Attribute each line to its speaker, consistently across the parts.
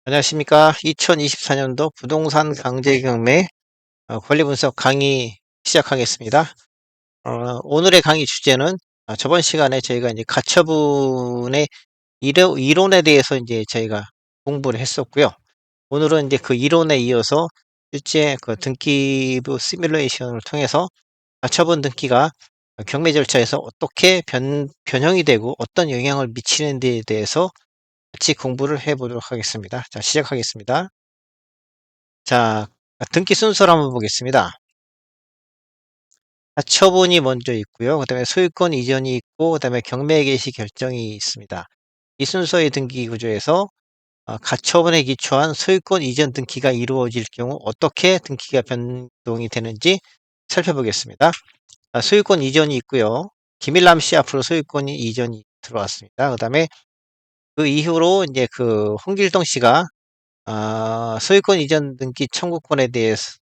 Speaker 1: 안녕하십니까. 2024년도 부동산 강제 경매 권리 분석 강의 시작하겠습니다. 오늘의 강의 주제는 저번 시간에 저희가 이제 가처분의 이론에 대해서 이제 저희가 공부를 했었고요. 오늘은 이제 그 이론에 이어서 실제 그 등기부 시뮬레이션을 통해서 가처분 등기가 경매 절차에서 어떻게 변형이 되고 어떤 영향을 미치는 데에 대해서 같이 공부를 해보도록 하겠습니다. 자, 시작하겠습니다. 자, 등기 순서를 한번 보겠습니다. 가처분이 먼저 있고요. 그 다음에 소유권 이전이 있고, 그 다음에 경매 개시 결정이 있습니다. 이 순서의 등기 구조에서 가처분에 기초한 소유권 이전 등기가 이루어질 경우 어떻게 등기가 변동이 되는지 살펴보겠습니다. 소유권 이전이 있고요. 김일남 씨 앞으로 소유권 이전이 들어왔습니다. 그 다음에 그 이후로 이제 그 홍길동 씨가 소유권 이전 등기 청구권에 대해서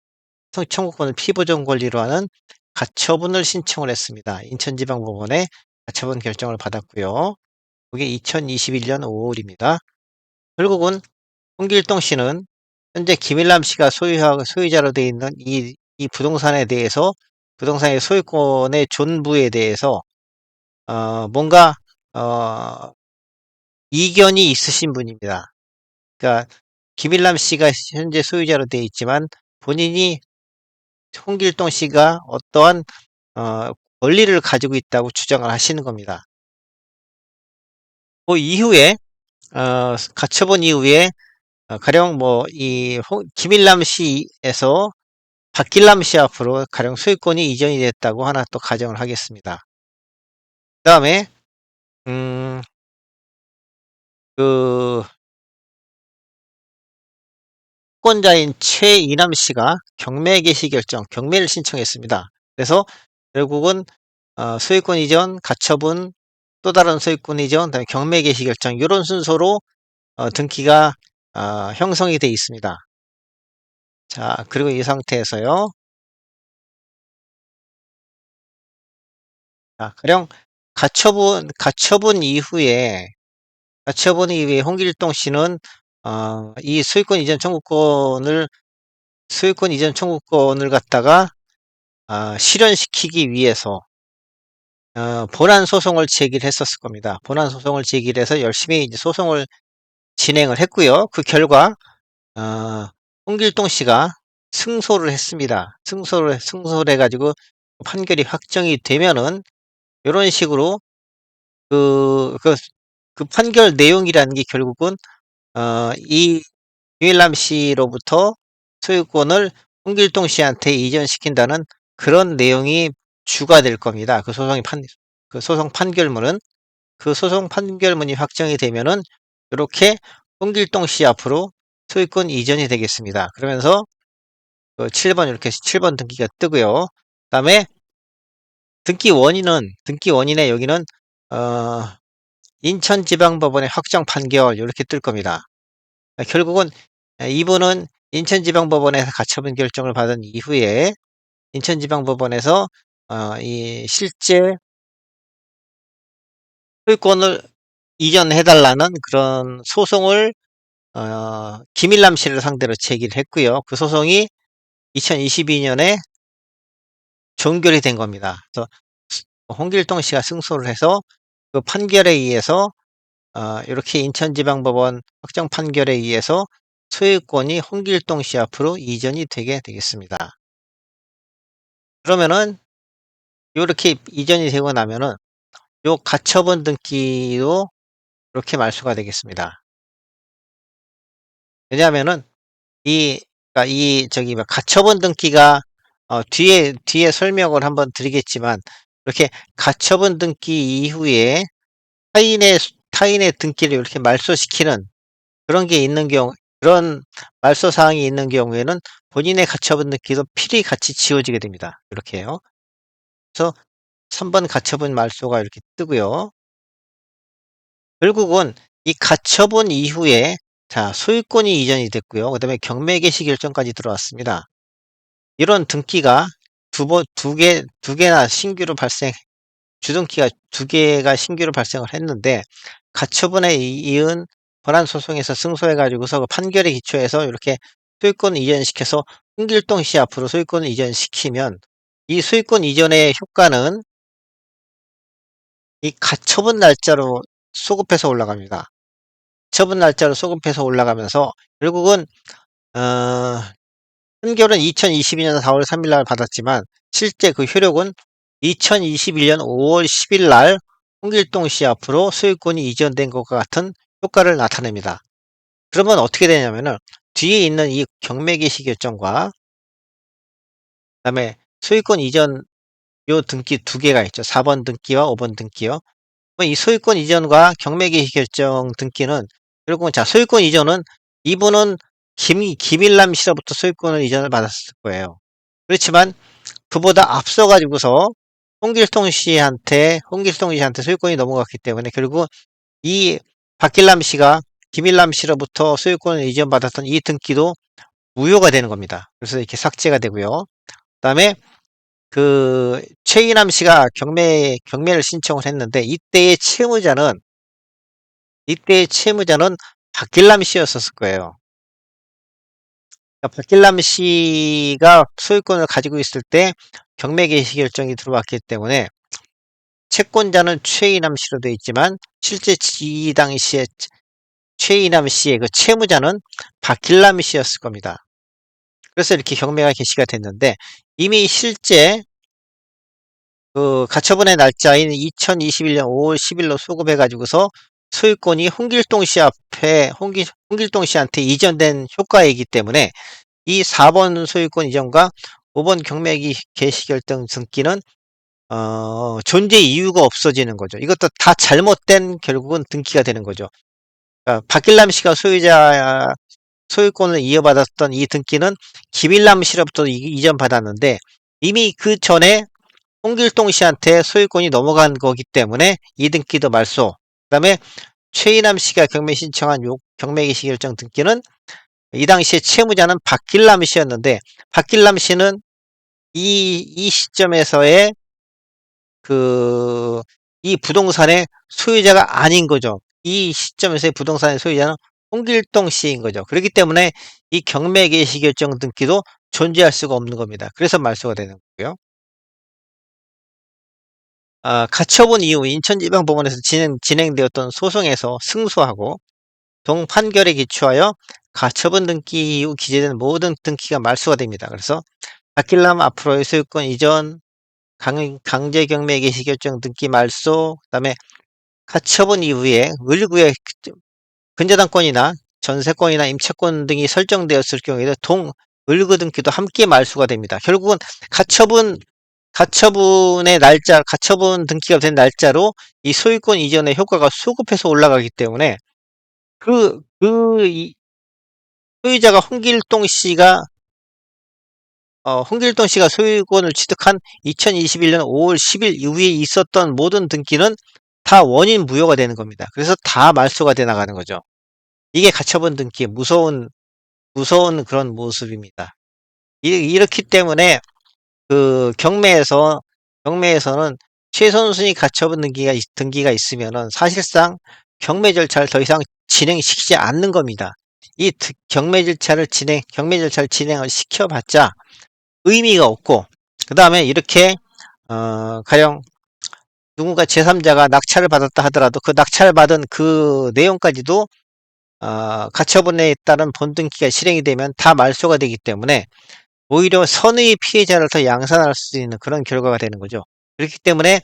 Speaker 1: 청구권을 피보전 권리로 하는 가처분을 신청을 했습니다. 인천지방법원에 가처분 결정을 받았고요. 그게 2021년 5월입니다. 결국은 홍길동 씨는 현재 김일남 씨가 소유자로 되어 있는 이 부동산에 대해서 부동산의 소유권의 존부에 대해서 뭔가 어, 이견이 있으신 분입니다. 그러니까 김일남 씨가 현재 소유자로 되어 있지만 본인이 홍길동 씨가 어떠한 어, 권리를 가지고 있다고 주장을 하시는 겁니다. 그 이후에 가처분 이후에 가령 뭐 이 김일남 씨에서 박길남 씨 앞으로 가령 소유권이 이전이 됐다고 하나 또 가정을 하겠습니다. 그다음에 그 채권자인 최이남 씨가 경매 개시 결정, 경매를 신청했습니다. 그래서 결국은 소유권 이전, 가처분, 또 다른 소유권 이전, 그다음에 경매 개시 결정 이런 순서로 등기가 형성이 되어 있습니다. 자, 그리고 이 상태에서요. 가령 가처분 이후에 홍길동 씨는 이 소유권 이전 청구권을 갖다가 실현시키기 위해서 본안 소송을 제기를 했었을 겁니다. 본안 소송을 제기를 해서 열심히 이제 소송을 진행을 했고요. 그 결과 어, 홍길동 씨가 승소를 했습니다. 승소를 해가지고 판결이 확정이 되면은 이런 식으로 그, 그, 그 판결 내용이라는 게 결국은 이 유일남 씨로부터 소유권을 홍길동 씨한테 이전시킨다는 그런 내용이 주가 될 겁니다. 그 소송 판결문은 그 소송 판결문이 확정이 되면은 이렇게 홍길동 씨 앞으로 소유권 이전이 되겠습니다. 그러면서 그 7번 이렇게 7번 등기가 뜨고요. 그다음에 등기 원인에 여기는 어, 인천지방법원의 확정 판결 이렇게 뜰 겁니다. 결국은 이분은 인천지방법원에서 가처분 결정을 받은 이후에 인천지방법원에서 이 실제 소유권을 이전해달라는 그런 소송을 김일남 씨를 상대로 제기를 했고요. 그 소송이 2022년에 종결이 된 겁니다. 그래서 홍길동 씨가 승소를 해서 그 판결에 의해서 이렇게 인천지방법원 확정 판결에 의해서 소유권이 홍길동 씨 앞으로 이전이 되게 되겠습니다. 그러면은 이렇게 이전이 되고 나면은 요 가처분 등기도 이렇게 말소가 되겠습니다. 왜냐하면은 그러니까 저기 뭐 가처분 등기가 뒤에 설명을 한번 드리겠지만 이렇게 가처분 등기 이후에 타인의 등기를 이렇게 말소시키는 그런 게 있는 경우 그런 말소 사항이 있는 경우에는 본인의 가처분 등기도 필히 같이 지워지게 됩니다. 이렇게요. 그래서 3번 가처분 말소가 이렇게 뜨고요. 결국은 이 가처분 이후에 자, 소유권이 이전이 됐고요. 그다음에 경매 개시 결정까지 들어왔습니다. 이런 등기가 두 개나 신규로 주등기가 두 개가 신규로 발생을 했는데 가처분에 이은 권한 소송에서 승소해 가지고서 그 판결에 기초해서 이렇게 소유권 이전시켜서 홍길동 씨 앞으로 소유권을 이전시키면 이 소유권 이전의 효과는 이 가처분 날짜로 소급해서 올라갑니다. 처분 날짜로 소급해서 올라가면서 결국은 어 판결은 2022년 4월 3일 날 받았지만 실제 그 효력은 2021년 5월 10일 날 홍길동 씨 앞으로 소유권이 이전된 것과 같은 효과를 나타냅니다. 그러면 어떻게 되냐면은 뒤에 있는 이 경매 개시 결정과 그다음에 소유권 이전 요 등기 두 개가 있죠. 4번 등기와 5번 등기요. 이 소유권 이전과 경매 개시 결정 등기는 결국은 자 소유권 이전은 이분은 김일남 씨로부터 소유권을 이전을 받았을 거예요. 그렇지만 그보다 앞서 가지고서 홍길동 씨한테 소유권이 넘어갔기 때문에 결국 이 박길남 씨가 김일남 씨로부터 소유권을 이전받았던 이 등기도 무효가 되는 겁니다. 그래서 이렇게 삭제가 되고요. 그다음에 그 최이남 씨가 경매를 신청을 했는데 이때의 채무자는 박길남 씨였었을 거예요. 그러니까 박길남 씨가 소유권을 가지고 있을 때 경매 개시 결정이 들어왔기 때문에 채권자는 최이남 씨로 되어 있지만 실제 이 당시에 최이남 씨의 그 채무자는 박길남 씨였을 겁니다. 그래서 이렇게 경매가 개시가 됐는데 이미 실제 그 가처분의 날짜인 2021년 5월 10일로 소급해 가지고서 소유권이 홍길동 씨한테 이전된 효과이기 때문에 이 4번 소유권 이전과 5번 경매 개시 결정 등기는 존재 이유가 없어지는 거죠. 이것도 다 잘못된 결국은 등기가 되는 거죠. 그러니까 박길남 씨가 소유권을 이어받았던 이 등기는 김일남 씨로부터 이전받았는데 이미 그 전에 홍길동 씨한테 소유권이 넘어간 거기 때문에 이 등기도 말소. 그다음에 최이남 씨가 경매 신청한 경매 개시 결정 등기는 이 당시에 채무자는 박길남 씨였는데 박길남 씨는 이 시점에서의 그 이 부동산의 소유자가 아닌 거죠. 이 시점에서의 부동산의 소유자는 홍길동 씨인 거죠. 그렇기 때문에 이 경매 개시 결정 등기도 존재할 수가 없는 겁니다. 그래서 말소가 되는 거고요. 가처분 이후 인천지방법원에서 진행되었던 소송에서 승소하고 동판결에 기초하여 가처분 등기 이후 기재된 모든 등기가 말소가 됩니다. 그래서 박길남 앞으로의 소유권 이전, 강제 경매 개시 결정 등기 말소, 그다음에 가처분 이후에 을구의 근저당권이나 전세권이나 임차권 등이 설정되었을 경우에도 을구 등기도 함께 말소가 됩니다. 결국은 가처분 등기가 된 날짜로 이 소유권 이전의 효과가 소급해서 올라가기 때문에 이 소유자가 홍길동 씨가 소유권을 취득한 2021년 5월 10일 이후에 있었던 모든 등기는 다 원인 무효가 되는 겁니다. 그래서 다 말소가 돼 나가는 거죠. 이게 가처분 등기의 무서운 그런 모습입니다. 이렇기 때문에 그 경매에서는 최선순위 가처분 등기가 있으면은 사실상 경매 절차를 더 이상 진행시키지 않는 겁니다. 경매 절차를 진행을 시켜봤자 의미가 없고, 그 다음에 이렇게, 가령 누군가 제3자가 낙찰을 받았다 하더라도 그 낙찰받은 그 내용까지도, 가처분에 따른 본등기가 실행이 되면 다 말소가 되기 때문에 오히려 선의 피해자를 더 양산할 수 있는 그런 결과가 되는 거죠. 그렇기 때문에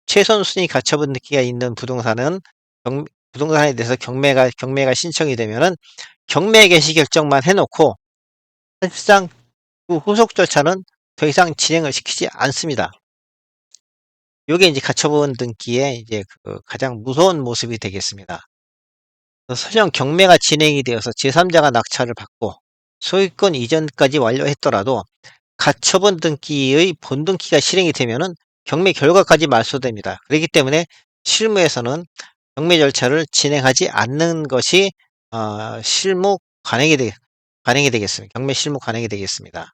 Speaker 1: 최선순위 가처분 등기가 있는 부동산에 대해서 경매가 신청이 되면은 경매 개시 결정만 해놓고 사실상 그 후속 절차는 더 이상 진행을 시키지 않습니다. 요게 이제 가처분 등기의 이제 그 가장 무서운 모습이 되겠습니다. 설령 경매가 진행이 되어서 제3자가 낙찰을 받고 소유권 이전까지 완료했더라도 가처분 등기의 본등기가 실행이 되면은 경매 결과까지 말소됩니다. 그렇기 때문에 실무에서는 경매 절차를 진행하지 않는 것이 실무 관행이 되겠습니다. 경매 실무 관행이 되겠습니다.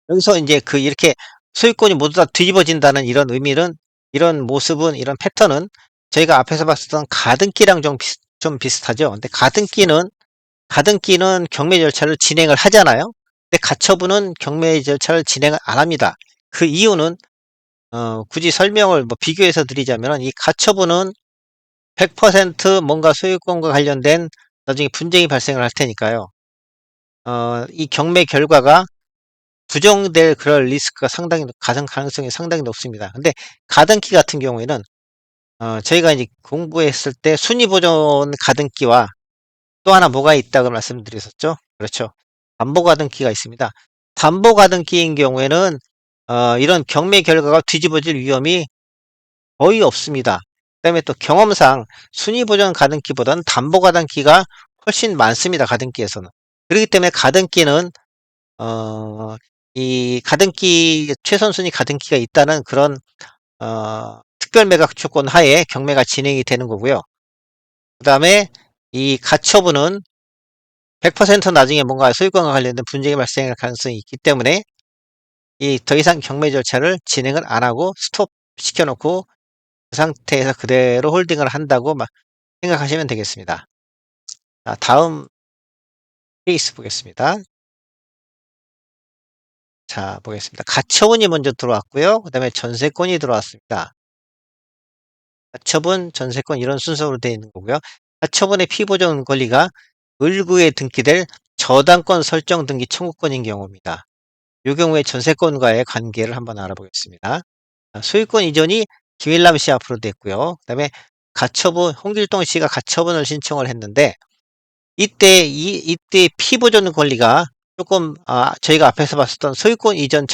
Speaker 1: 여기서 이제 이렇게 소유권이 모두 다 뒤집어진다는 이런 의미는 이런 모습은 이런 패턴은 저희가 앞에서 봤었던 가등기랑 좀 비슷하죠. 근데 가등기는 경매 절차를 진행을 하잖아요. 근데 가처분은 경매 절차를 진행을 안 합니다. 그 이유는 굳이 설명을 뭐 비교해서 드리자면 이 가처분은 100% 뭔가 소유권과 관련된 나중에 분쟁이 발생을 할 테니까요. 이 경매 결과가 부정될 그럴 리스크가 가능성이 상당히 높습니다. 근데 가등기 같은 경우에는 저희가 이제 공부했을 때 순위보존 가등기와 또 하나 뭐가 있다고 말씀드렸었죠? 그렇죠. 담보가등기가 있습니다. 담보가등기인 경우에는 이런 경매 결과가 뒤집어질 위험이 거의 없습니다. 그다음에 또 경험상 순위보전 가등기보다는 담보가등기가 훨씬 많습니다. 가등기에서는. 그렇기 때문에 가등기는 어, 이 가등기 최선순위 가등기가 있다는 그런 특별매각 조건 하에 경매가 진행이 되는 거고요. 그다음에 이 가처분은 100% 나중에 뭔가 소유권과 관련된 분쟁이 발생할 가능성이 있기 때문에 이 더 이상 경매 절차를 진행을 안 하고 스톱 시켜놓고 그 상태에서 그대로 홀딩을 한다고 생각하시면 되겠습니다. 자, 다음 케이스 보겠습니다. 자, 보겠습니다. 가처분이 먼저 들어왔고요. 그 다음에 전세권이 들어왔습니다. 가처분, 전세권 이런 순서로 되어 있는 거고요. 가처분의 피보존 권리가 을구에 등기될 저당권 설정 등기 청구권인 경우입니다. 이 경우에 전세권과의 관계를 한번 알아보겠습니다. 소유권 이전이 김일남 씨 앞으로 됐고요. 그 다음에 가처분, 홍길동 씨가 가처분을 신청을 했는데 이때 피보존 권리가 조금 저희가 앞에서 봤었던 소유권 이전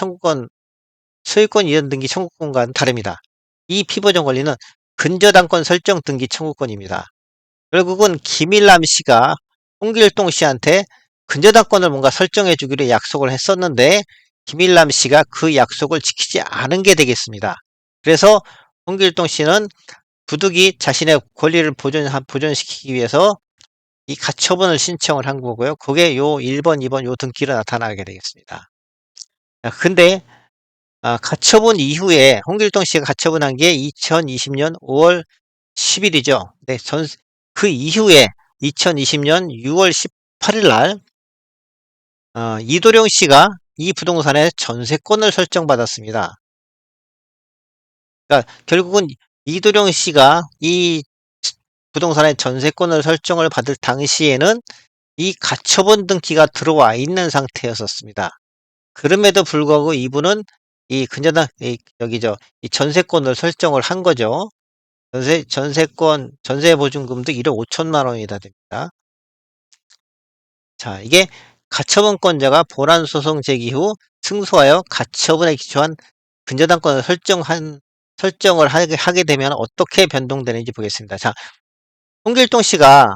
Speaker 1: 등기 청구권과는 다릅니다. 이 피보존 권리는 근저당권 설정 등기 청구권입니다. 결국은 김일남 씨가 홍길동 씨한테 근저당권을 뭔가 설정해 주기로 약속을 했었는데 김일남 씨가 그 약속을 지키지 않은 게 되겠습니다. 그래서 홍길동 씨는 부득이 자신의 권리를 보존시키기 위해서 이 가처분을 신청을 한 거고요. 그게 요 1번, 2번 요 등기로 나타나게 되겠습니다. 근데 가처분 이후에 홍길동 씨가 가처분한 게 2020년 5월 10일이죠. 네, 그 이후에 2020년 6월 18일 날 이도령 씨가 이 부동산의 전세권을 설정받았습니다. 그러니까 결국은 이도령 씨가 이 부동산의 전세권을 설정을 받을 당시에는 이 가처분 등기가 들어와 있는 상태였었습니다. 그럼에도 불구하고 이분은 이 근저당 여기죠. 이 전세권을 설정을 한 거죠. 전세보증금도 1억 5천만 원이 다 됩니다. 자, 이게 가처분권자가 본안소송 제기 후 승소하여 가처분에 기초한 근저당권을 설정을 하게 되면 어떻게 변동되는지 보겠습니다. 자, 홍길동 씨가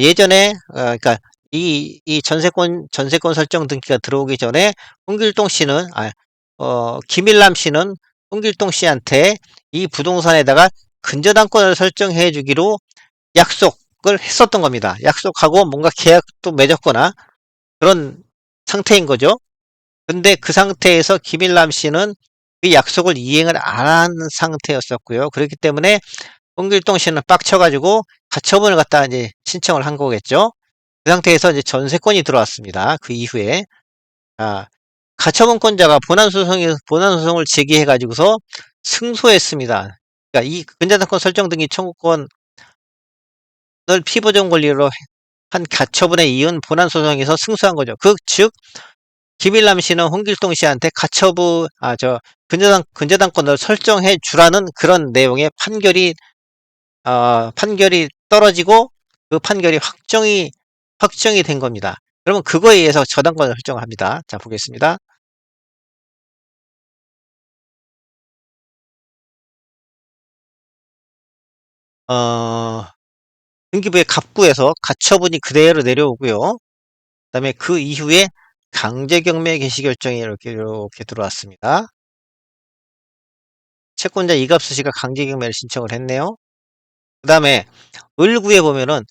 Speaker 1: 예전에 그러니까 이 전세권 설정 등기가 들어오기 전에 홍길동 씨는 김일남 씨는 홍길동 씨한테 이 부동산에다가 근저당권을 설정해 주기로 약속을 했었던 겁니다. 약속하고 뭔가 계약도 맺었거나 그런 상태인 거죠. 근데 그 상태에서 김일남 씨는 그 약속을 이행을 안 한 상태였었고요. 그렇기 때문에 홍길동 씨는 빡쳐가지고 가처분을 갖다 이제 신청을 한 거겠죠. 그 상태에서 이제 전세권이 들어왔습니다. 그 이후에 가처분권자가 본안소송을 제기해가지고서 승소했습니다. 그러니까 이 근저당권 설정 등기 청구권을 피보존 권리로 한 가처분에 이은 본안소송에서 승소한 거죠. 즉 김일남 씨는 홍길동 씨한테 근저당권을 설정해 주라는 그런 내용의 판결이 떨어지고 그 판결이 확정이 된 겁니다. 그러면 그거에 의해서 저당권을 설정합니다. 자, 보겠습니다. 어, 등기부의 갑구에서 가처분이 그대로 내려오고요. 그다음에 그 이후에 강제경매 개시 결정이 이렇게 들어왔습니다. 채권자 이갑수 씨가 강제경매를 신청을 했네요. 그다음에 을구에 보면은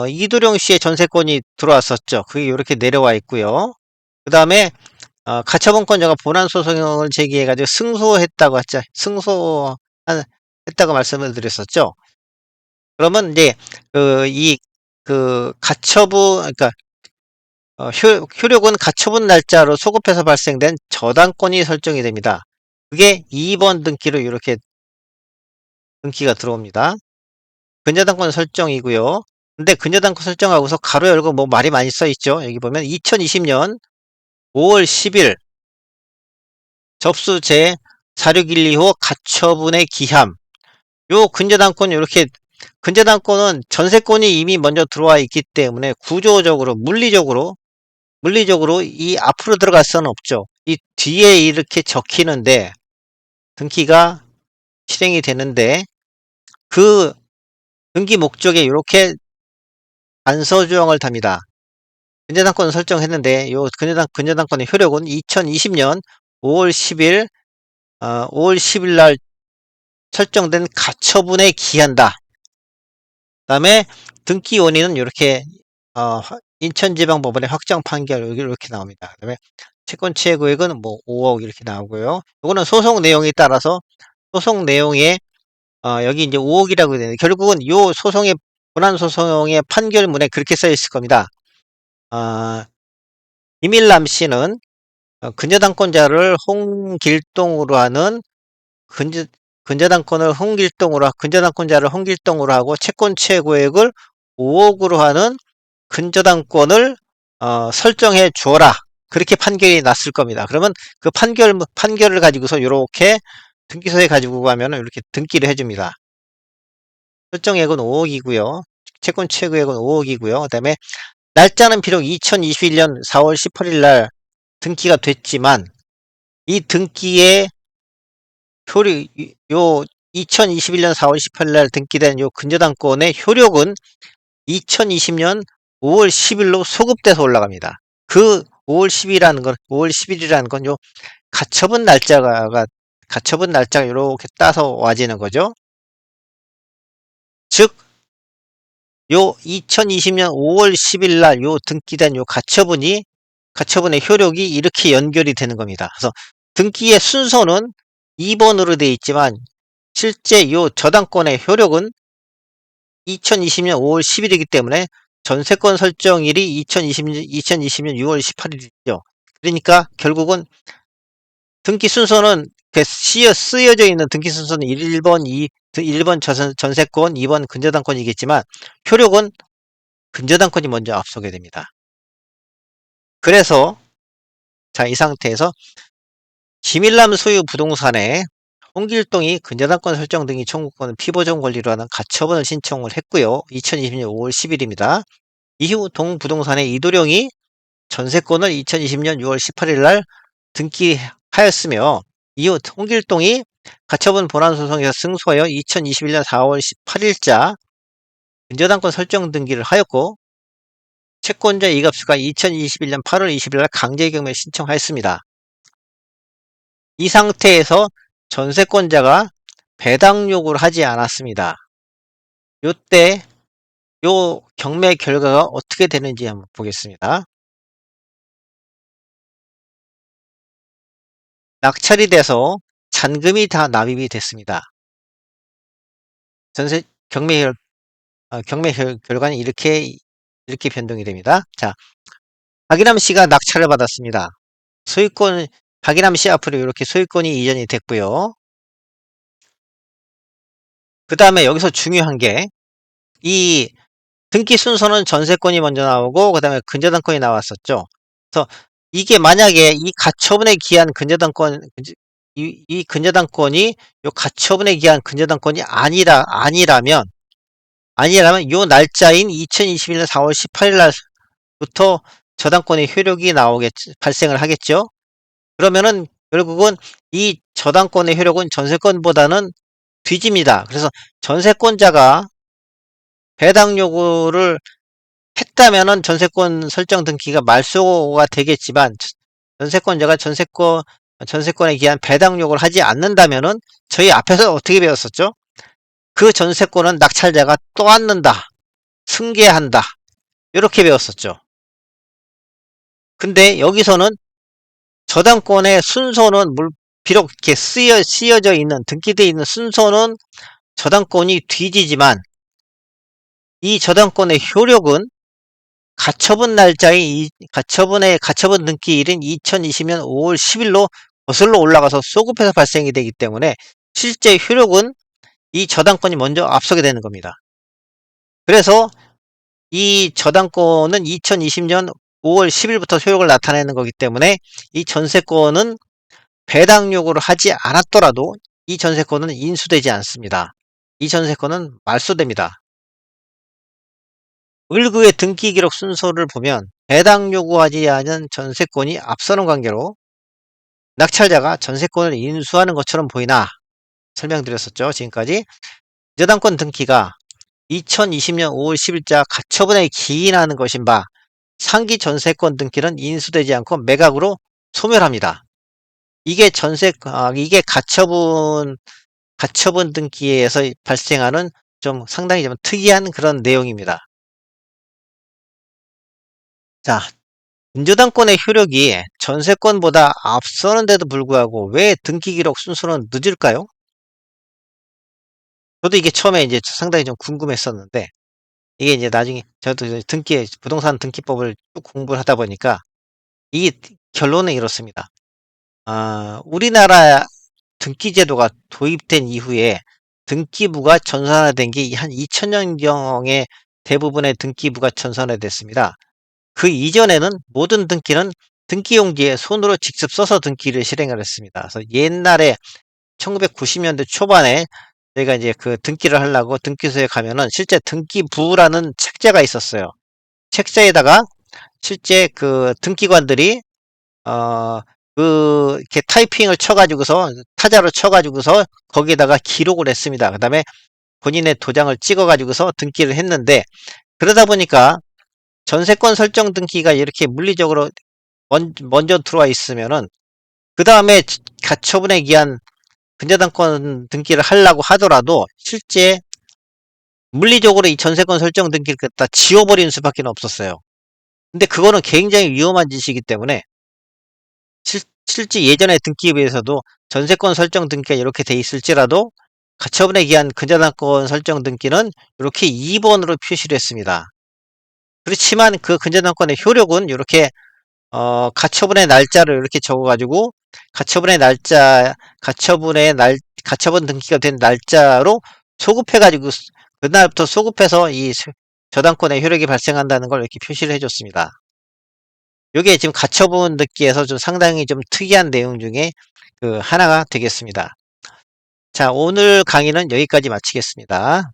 Speaker 1: 이도령 씨의 전세권이 들어왔었죠. 그게 이렇게 내려와 있고요. 그다음에 가처분권자가 본안소송을 제기해가지고 승소했다고 했죠. 했다고 말씀을 드렸었죠. 그러면 이제 가처분, 그러니까 효력은 가처분 날짜로 소급해서 발생된 저당권이 설정이 됩니다. 그게 2번 등기로 이렇게 등기가 들어옵니다. 근저당권 설정이고요. 근데 근저당권 설정하고서 가로 열고 뭐 말이 많이 써 있죠. 여기 보면 2020년 5월 10일 접수 제 4612호 가처분의 기함. 요 근저당권 이렇게 근저당권은 전세권이 이미 먼저 들어와 있기 때문에 구조적으로 물리적으로 이 앞으로 들어갈 수는 없죠. 이 뒤에 이렇게 적히는데 등기가 실행이 되는데 그 등기 목적에 이렇게 단서 조항을 답니다. 근저당권 설정했는데 요 근저당권의 효력은 2020년 5월 10일 5월 10일 날 설정된 가처분에 기한다. 그다음에 등기 원인은 이렇게 인천지방법원의 확정 판결 이렇게 나옵니다. 그다음에 채권 최고액은 뭐 5억 이렇게 나오고요. 이거는 소송 내용에 따라서 소송 내용에 여기 이제 5억이라고 되는데 결국은 요 소송의 본안 소송의 판결문에 그렇게 써 있을 겁니다. 이밀남 씨는 근저당권자를 홍길동으로 하는 근저 근저당권자를 홍길동으로 하고 채권 최고액을 5억으로 하는 근저당권을 설정해 주어라. 그렇게 판결이 났을 겁니다. 그러면 그 판결을 가지고서 이렇게 등기소에 가지고 가면 이렇게 등기를 해줍니다. 설정액은 5억이고요. 채권 최고액은 5억이고요. 그다음에 날짜는 비록 2021년 4월 18일 날 등기가 됐지만 이 등기의 효력, 요 2021년 4월 18일 날 등기된 요 근저당권의 효력은 2020년 5월 10일로 소급돼서 올라갑니다. 그 5월 10일이라는 건 요 가처분 날짜가 이렇게 따서 와지는 거죠. 즉, 요 2020년 5월 10일 날 요 등기된 요 가처분의 효력이 이렇게 연결이 되는 겁니다. 그래서 등기의 순서는 2번으로 되어 있지만 실제 요 저당권의 효력은 2020년 5월 10일이기 때문에 전세권 설정일이 2020년 6월 18일이죠. 그러니까 결국은 등기 순서는 쓰여져 있는 등기 순서는 1번 전세권, 2번 근저당권이겠지만 효력은 근저당권이 먼저 앞서게 됩니다. 그래서 자, 이 상태에서 김일남 소유 부동산에 홍길동이 근저당권 설정 등이 청구권 피보정 권리로 하는 가처분을 신청을 했고요. 2020년 5월 10일입니다. 이후 동부동산의 이도령이 전세권을 2020년 6월 18일 날 등기하였으며 이후 홍길동이 가처분 본안소송에서 승소하여 2021년 4월 18일자 근저당권 설정 등기를 하였고 채권자 이갑수가 2021년 8월 20일 날 강제경매 신청하였습니다. 이 상태에서 전세권자가 배당 요구를 하지 않았습니다. 요때 요 경매 결과가 어떻게 되는지 한번 보겠습니다. 낙찰이 돼서 잔금이 다 납입이 됐습니다. 전세 경매 결과는 이렇게 변동이 됩니다. 자, 박일남 씨가 낙찰을 받았습니다. 소유권 박일남 씨 앞으로 이렇게 소유권이 이전이 됐고요. 그 다음에 여기서 중요한 게 이 등기 순서는 전세권이 먼저 나오고 그 다음에 근저당권이 나왔었죠. 그래서 이게 만약에 이 가처분에 기한 이 근저당권이 요 가처분에 기한 근저당권이 아니라면 요 날짜인 2021년 4월 18일 날부터 저당권의 효력이 발생을 하겠죠. 그러면은 결국은 이 저당권의 효력은 전세권보다는 뒤집니다. 그래서 전세권자가 배당 요구를 했다면은 전세권 설정 등기가 말소가 되겠지만 전세권자가 전세권에 기한 배당 요구를 하지 않는다면은 저희 앞에서 어떻게 배웠었죠? 그 전세권은 낙찰자가 떠안는다, 승계한다 이렇게 배웠었죠. 근데 여기서는 저당권의 순서는 비록 이렇게 쓰여져 있는, 등기되어 있는 순서는 저당권이 뒤지지만 이 저당권의 효력은 가처분 등기일인 2020년 5월 10일로 거슬러 올라가서 소급해서 발생이 되기 때문에 실제 효력은 이 저당권이 먼저 앞서게 되는 겁니다. 그래서 이 저당권은 2020년 5월 10일부터 효력을 나타내는 거기 때문에 이 전세권은 배당 요구를 하지 않았더라도 이 전세권은 인수되지 않습니다. 이 전세권은 말소됩니다. 을구의 등기 기록 순서를 보면 배당 요구하지 않은 전세권이 앞서는 관계로 낙찰자가 전세권을 인수하는 것처럼 보이나 설명드렸었죠. 지금까지 저당권 등기가 2020년 5월 10일자 가처분에 기인하는 것인 바 상기 전세권 등기는 인수되지 않고 매각으로 소멸합니다. 이게 가처분 등기에서 발생하는 좀 상당히 좀 특이한 그런 내용입니다. 자, 근저당권의 효력이 전세권보다 앞서는데도 불구하고 왜 등기 기록 순서는 늦을까요? 저도 이게 처음에 이제 상당히 좀 궁금했었는데, 이게 이제 나중에 저도 이제 부동산 등기법을 쭉 공부를 하다 보니까 이 결론은 이렇습니다. 우리나라 등기제도가 도입된 이후에 등기부가 전산화된 게 한 2000년경에 대부분의 등기부가 전산화됐습니다. 그 이전에는 모든 등기는 등기용지에 손으로 직접 써서 등기를 실행을 했습니다. 그래서 옛날에 1990년대 초반에 저희가 이제 그 등기를 하려고 등기소에 가면은 실제 등기부라는 책자가 있었어요. 책자에다가 실제 그 등기관들이 어, 이렇게 타이핑을 쳐가지고서, 타자로 쳐가지고서 거기에다가 기록을 했습니다. 그 다음에 본인의 도장을 찍어가지고서 등기를 했는데, 그러다 보니까 전세권 설정 등기가 이렇게 물리적으로 먼저 들어와 있으면은, 그 다음에 가처분에 기한 근저당권 등기를 하려고 하더라도 실제 물리적으로 이 전세권 설정 등기를 갖다 지워버리는 수밖에 없었어요. 근데 그거는 굉장히 위험한 짓이기 때문에 실제 예전의 등기에 비해서도 전세권 설정 등기가 이렇게 돼 있을지라도 가처분에 기한 근저당권 설정 등기는 이렇게 2번으로 표시를 했습니다. 그렇지만 그 근저당권의 효력은 이렇게 가처분의 날짜를 이렇게 적어가지고 가처분 등기가 된 날짜로 소급해가지고 그날부터 소급해서 이 저당권의 효력이 발생한다는 걸 이렇게 표시를 해줬습니다. 이게 지금 가처분 등기에서 좀 상당히 좀 특이한 내용 중에 그 하나가 되겠습니다. 자, 오늘 강의는 여기까지 마치겠습니다.